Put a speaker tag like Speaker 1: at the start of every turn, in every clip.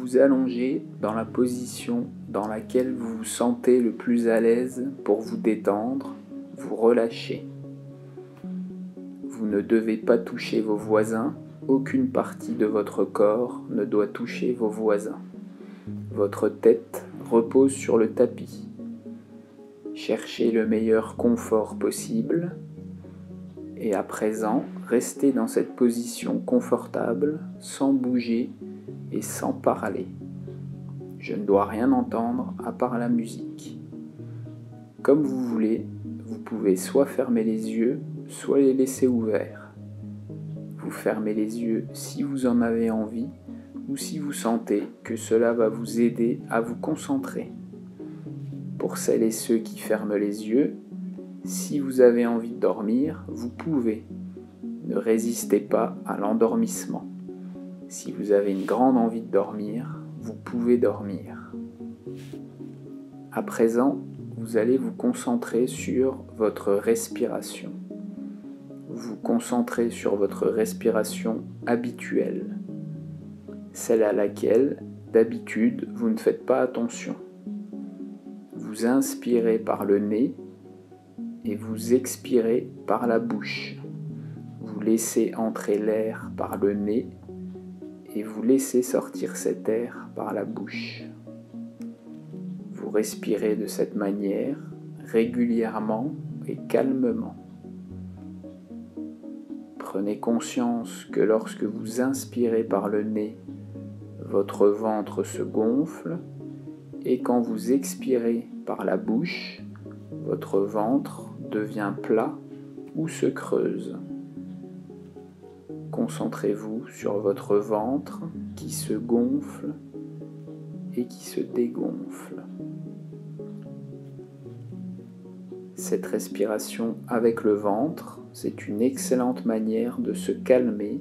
Speaker 1: vous allongez dans la position dans laquelle vous vous sentez le plus à l'aise pour vous détendre, vous relâchez. Vous ne devez pas toucher vos voisins, aucune partie de votre corps ne doit toucher vos voisins. Votre tête repose sur le tapis. Cherchez le meilleur confort possible et à présent, restez dans cette position confortable, sans bouger et sans parler. Je ne dois rien entendre à part la musique. Comme vous voulez, vous pouvez soit fermer les yeux, soit les laisser ouverts. Vous fermez les yeux si vous en avez envie ou si vous sentez que cela va vous aider à vous concentrer. Pour celles et ceux qui ferment les yeux, si vous avez envie de dormir, vous pouvez. Ne résistez pas à l'endormissement. Si vous avez une grande envie de dormir, vous pouvez dormir. À présent, vous allez vous concentrer sur votre respiration. Vous vous concentrez sur votre respiration habituelle, celle à laquelle, d'habitude, vous ne faites pas attention. Vous inspirez par le nez et vous expirez par la bouche. Vous laissez entrer l'air par le nez et vous laissez sortir cet air par la bouche. Vous respirez de cette manière régulièrement et calmement. Prenez conscience que lorsque vous inspirez par le nez, votre ventre se gonfle et quand vous expirez par la bouche, votre ventre devient plat ou se creuse. Concentrez-vous sur votre ventre qui se gonfle et qui se dégonfle. Cette respiration avec le ventre, c'est une excellente manière de se calmer,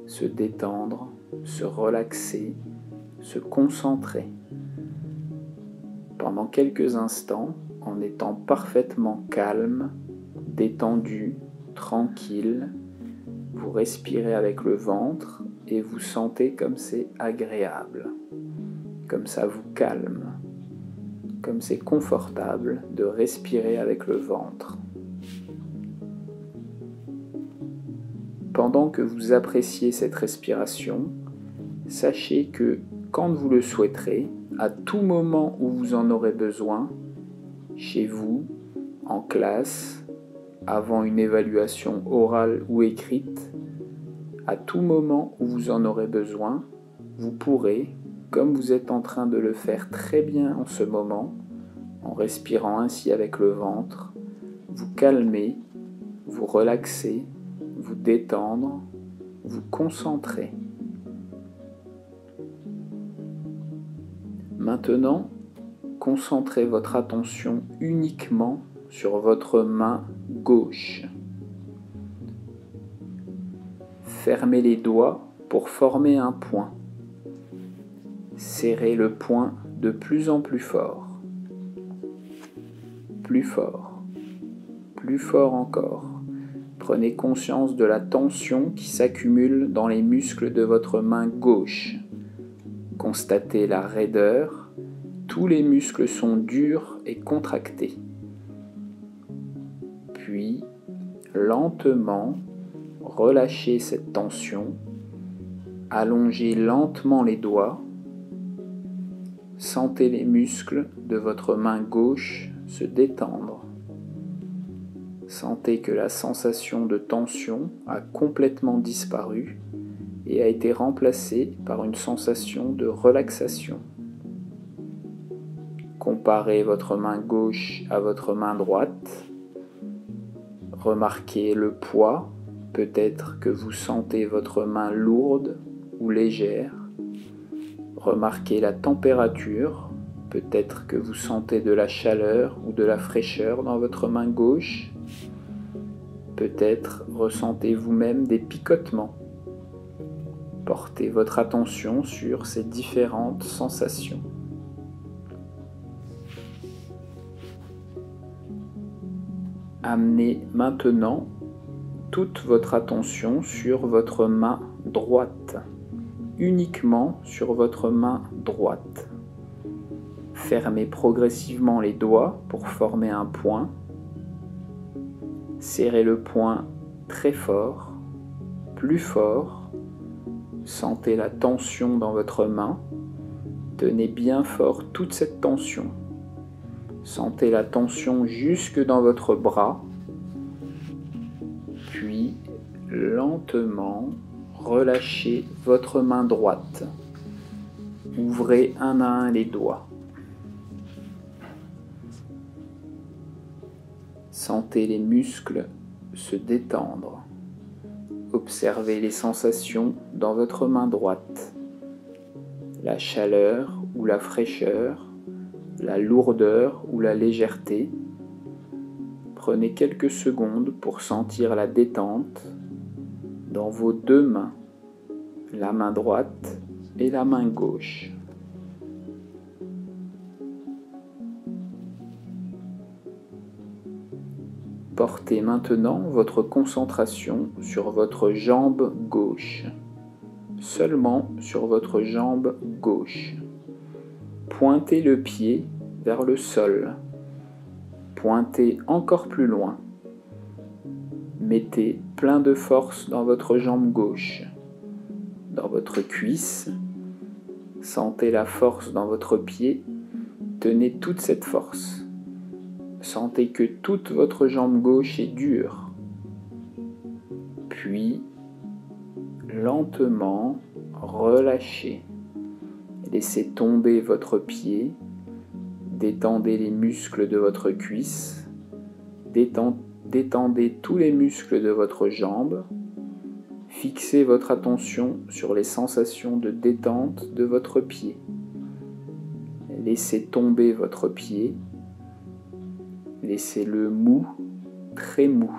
Speaker 1: se détendre, se relaxer, se concentrer. Pendant quelques instants, en étant parfaitement calme, détendu, tranquille, vous respirez avec le ventre et vous sentez comme c'est agréable, comme ça vous calme, comme c'est confortable de respirer avec le ventre. Pendant que vous appréciez cette respiration, sachez que quand vous le souhaiterez, à tout moment où vous en aurez besoin, chez vous, en classe, avant une évaluation orale ou écrite, à tout moment où vous en aurez besoin, vous pourrez, comme vous êtes en train de le faire très bien en ce moment, en respirant ainsi avec le ventre, vous calmer, vous relaxer, vous détendre, vous concentrer. Maintenant, concentrez votre attention uniquement sur votre main gauche. Fermez les doigts pour former un point. Serrez le poing de plus en plus fort. Plus fort. Plus fort encore. Prenez conscience de la tension qui s'accumule dans les muscles de votre main gauche. Constatez la raideur. Tous les muscles sont durs et contractés. Puis, lentement, relâchez cette tension. Allongez lentement les doigts. Sentez les muscles de votre main gauche se détendre. Sentez que la sensation de tension a complètement disparu et a été remplacée par une sensation de relaxation. Comparez votre main gauche à votre main droite. Remarquez le poids, peut-être que vous sentez votre main lourde ou légère. Remarquez la température, peut-être que vous sentez de la chaleur ou de la fraîcheur dans votre main gauche. Peut-être ressentez vous-même des picotements. Portez votre attention sur ces différentes sensations. Amenez maintenant toute votre attention sur votre main droite. uniquement sur votre main droite. Fermez progressivement les doigts pour former un poing. Serrez le poing très fort, plus fort. Sentez la tension dans votre main. Tenez bien fort toute cette tension. Sentez la tension jusque dans votre bras. Puis, lentement, relâchez votre main droite. Ouvrez un à un les doigts. Sentez les muscles se détendre. Observez les sensations dans votre main droite. La chaleur ou la fraîcheur, la lourdeur ou la légèreté. Prenez quelques secondes pour sentir la détente dans vos deux mains, la main droite et la main gauche. Portez maintenant votre concentration sur votre jambe gauche, seulement sur votre jambe gauche. Pointez le pied vers le sol. Pointez encore plus loin. Mettez plein de force dans votre jambe gauche, dans votre cuisse. Sentez la force dans votre pied. Tenez toute cette force. Sentez que toute votre jambe gauche est dure. Puis, lentement, relâchez. Laissez tomber votre pied. Détendez les muscles de votre cuisse. Détendez tous les muscles de votre jambe. Fixez votre attention sur les sensations de détente de votre pied. Laissez tomber votre pied. Laissez-le mou, très mou.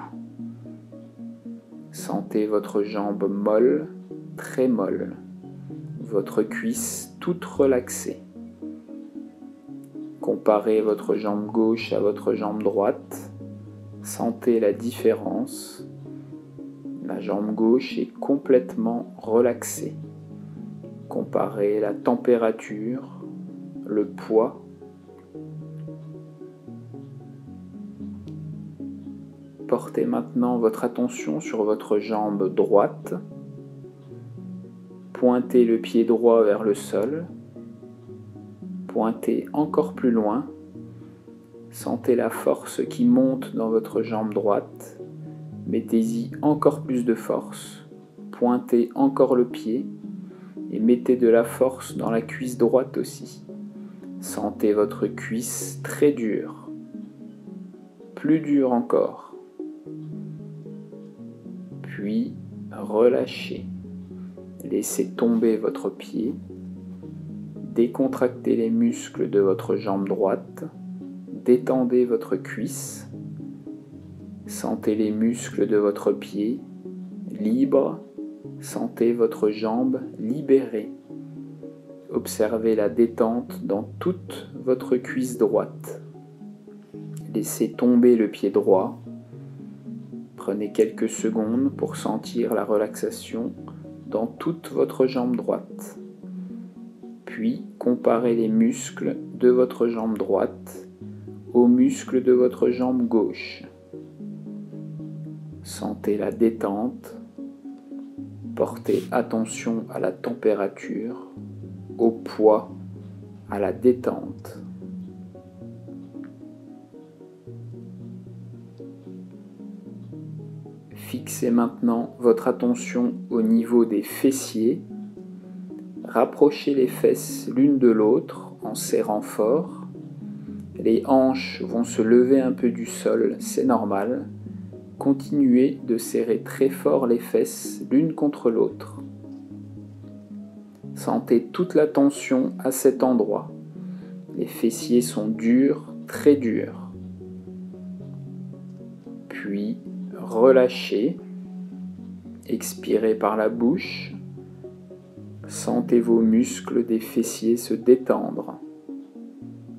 Speaker 1: Sentez votre jambe molle, très molle. Votre cuisse toute relaxée. Comparez votre jambe gauche à votre jambe droite. Sentez la différence. La jambe gauche est complètement relaxée. Comparez la température, le poids. Portez maintenant votre attention sur votre jambe droite. Pointez le pied droit vers le sol. Pointez encore plus loin. Sentez la force qui monte dans votre jambe droite. Mettez-y encore plus de force. Pointez encore le pied et mettez de la force dans la cuisse droite aussi. Sentez votre cuisse très dure. Plus dure encore. Puis relâchez. Laissez tomber votre pied. Décontractez les muscles de votre jambe droite. Détendez votre cuisse. Sentez les muscles de votre pied libres. Sentez votre jambe libérée. Observez la détente dans toute votre cuisse droite. Laissez tomber le pied droit. Prenez quelques secondes pour sentir la relaxation dans toute votre jambe droite. Puis comparez les muscles de votre jambe droite aux muscles de votre jambe gauche. Sentez la détente. Portez attention à la température, au poids, à la détente. Fixez maintenant votre attention au niveau des fessiers. Rapprochez les fesses l'une de l'autre en serrant fort. Les hanches vont se lever un peu du sol, c'est normal. Continuez de serrer très fort les fesses l'une contre l'autre. Sentez toute la tension à cet endroit. Les fessiers sont durs, très durs. Puis, relâchez. Expirez par la bouche. Sentez vos muscles des fessiers se détendre.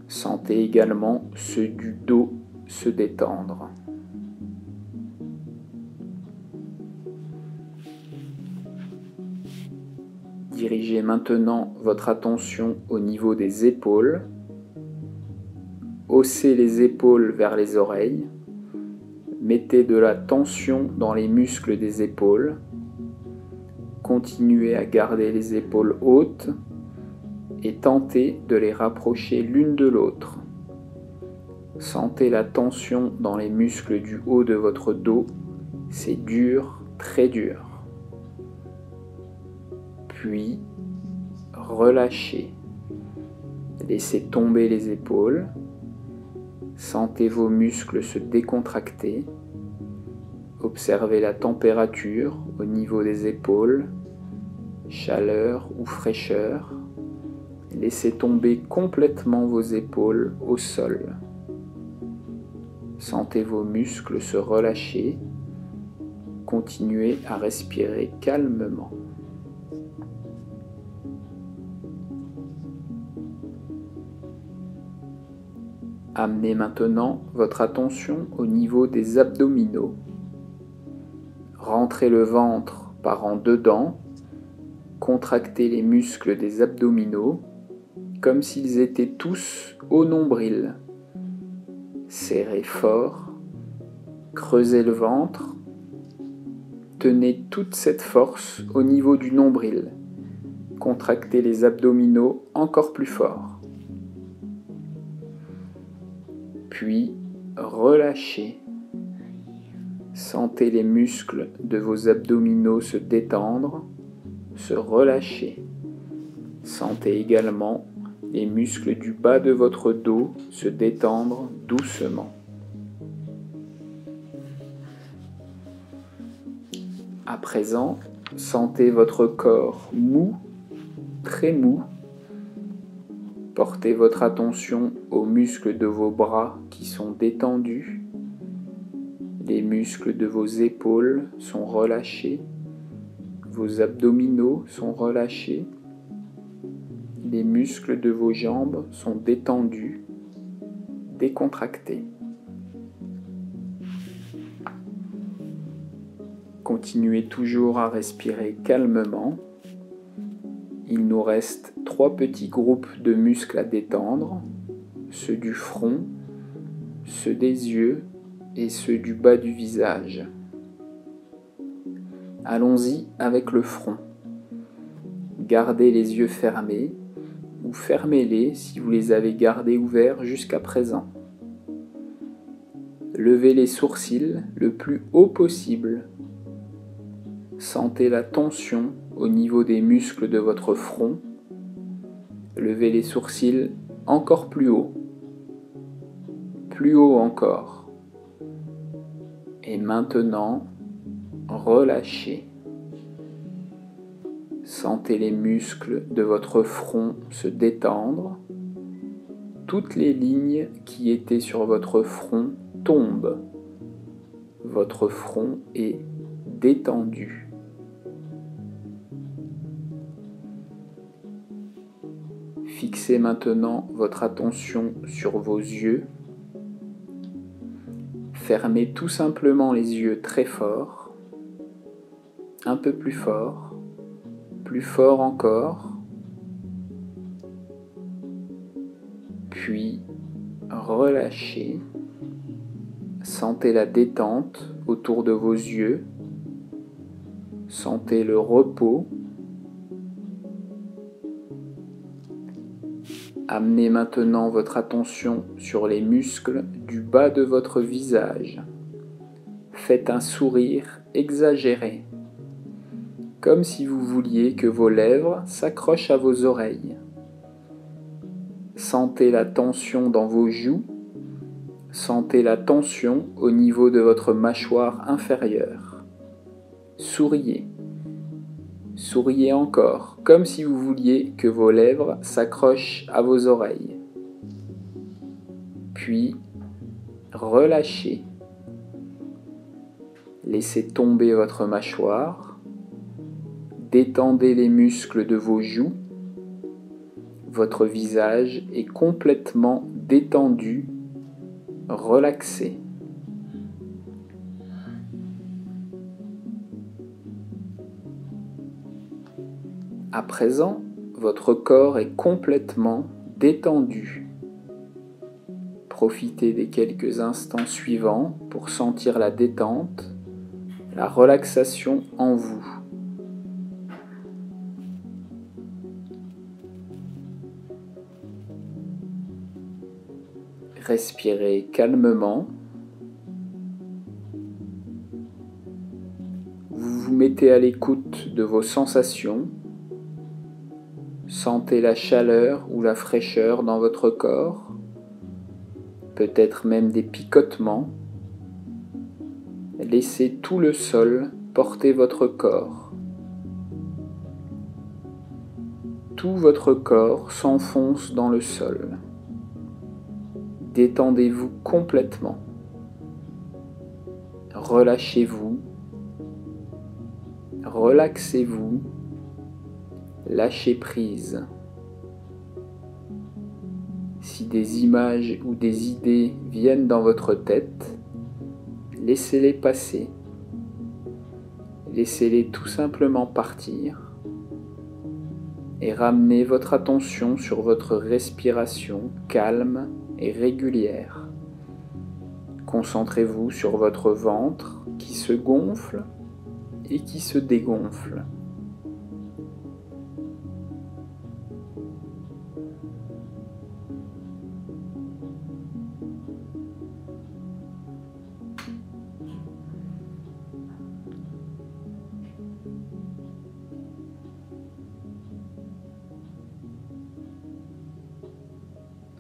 Speaker 1: Sentez également ceux du dos se détendre. Dirigez maintenant votre attention au niveau des épaules. Haussez les épaules vers les oreilles. Mettez de la tension dans les muscles des épaules. Continuez à garder les épaules hautes et tentez de les rapprocher l'une de l'autre. Sentez la tension dans les muscles du haut de votre dos. C'est dur, très dur. Puis, relâchez. Laissez tomber les épaules. Sentez vos muscles se décontracter. Observez la température au niveau des épaules, chaleur ou fraîcheur. Laissez tomber complètement vos épaules au sol. Sentez vos muscles se relâcher. Continuez à respirer calmement. Amenez maintenant votre attention au niveau des abdominaux. Rentrez le ventre par en dedans. Contractez les muscles des abdominaux comme s'ils étaient tous au nombril. Serrez fort. Creusez le ventre. Tenez toute cette force au niveau du nombril. Contractez les abdominaux encore plus fort. Puis, relâchez. Sentez les muscles de vos abdominaux se détendre, se relâcher. Sentez également les muscles du bas de votre dos se détendre doucement. À présent, sentez votre corps mou, très mou. Portez votre attention aux muscles de vos bras qui sont détendus. Les muscles de vos épaules sont relâchés. Vos abdominaux sont relâchés. Les muscles de vos jambes sont détendus, décontractés. Continuez toujours à respirer calmement. Il nous reste 3 petits groupes de muscles à détendre, ceux du front, ceux des yeux et ceux du bas du visage. Allons-y avec le front. Gardez les yeux fermés ou fermez-les si vous les avez gardés ouverts jusqu'à présent. Levez les sourcils le plus haut possible. Sentez la tension au niveau des muscles de votre front. Levez les sourcils encore plus haut encore. Et maintenant, relâchez. Sentez les muscles de votre front se détendre. Toutes les lignes qui étaient sur votre front tombent. Votre front est détendu. Fixez maintenant votre attention sur vos yeux. Fermez tout simplement les yeux très fort, un peu plus fort encore, puis relâchez. Sentez la détente autour de vos yeux, sentez le repos. Amenez maintenant votre attention sur les muscles du bas de votre visage. Faites un sourire exagéré, comme si vous vouliez que vos lèvres s'accrochent à vos oreilles. Sentez la tension dans vos joues. Sentez la tension au niveau de votre mâchoire inférieure. Souriez. Souriez encore, comme si vous vouliez que vos lèvres s'accrochent à vos oreilles. Puis, relâchez. Laissez tomber votre mâchoire. Détendez les muscles de vos joues. Votre visage est complètement détendu, relaxé. À présent, votre corps est complètement détendu. Profitez des quelques instants suivants pour sentir la détente, la relaxation en vous. Respirez calmement. Vous vous mettez à l'écoute de vos sensations. Sentez la chaleur ou la fraîcheur dans votre corps, peut-être même des picotements. Laissez tout le sol porter votre corps. Tout votre corps s'enfonce dans le sol. Détendez-vous complètement. Relâchez-vous. Relaxez-vous. Lâchez prise. Si des images ou des idées viennent dans votre tête, laissez-les passer. Laissez-les tout simplement partir et ramenez votre attention sur votre respiration calme et régulière. Concentrez-vous sur votre ventre qui se gonfle et qui se dégonfle.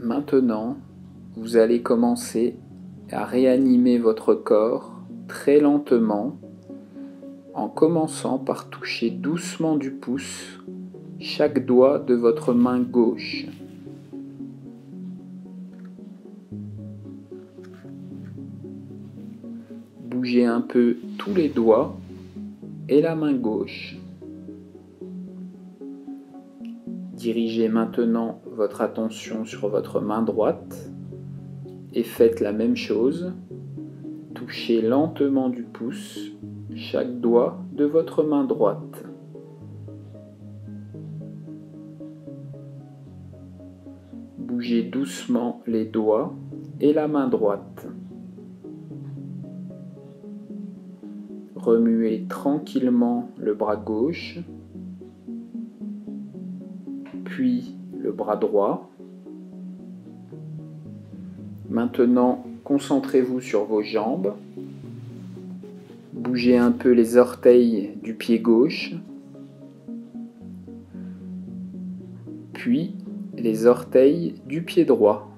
Speaker 1: Maintenant, vous allez commencer à réanimer votre corps très lentement en commençant par toucher doucement du pouce chaque doigt de votre main gauche. Bougez un peu tous les doigts et la main gauche. Dirigez maintenant votre attention sur votre main droite et faites la même chose. Touchez lentement du pouce chaque doigt de votre main droite. Bougez doucement les doigts et la main droite. Remuez tranquillement le bras gauche, puis le bras droit. Maintenant, concentrez-vous sur vos jambes. Bougez un peu les orteils du pied gauche, puis les orteils du pied droit.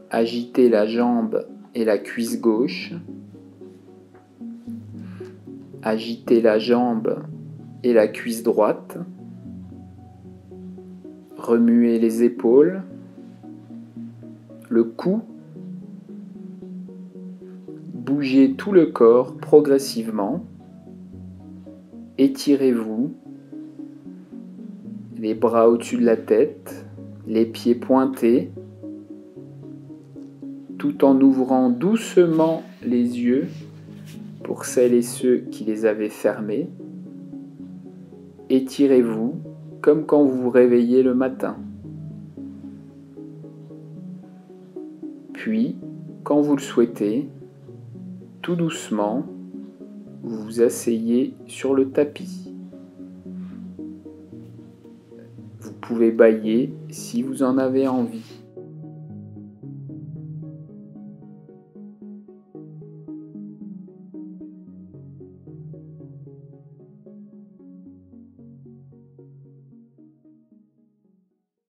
Speaker 1: Agitez la jambe et la cuisse gauche. Agitez la jambe et la cuisse droite. Remuez les épaules, le cou. Bougez tout le corps progressivement. Étirez-vous. Les bras au-dessus de la tête, les pieds pointés, tout en ouvrant doucement les yeux pour celles et ceux qui les avaient fermés. Étirez-vous comme quand vous vous réveillez le matin. Puis, quand vous le souhaitez, tout doucement, vous vous asseyez sur le tapis. Vous pouvez bâiller si vous en avez envie.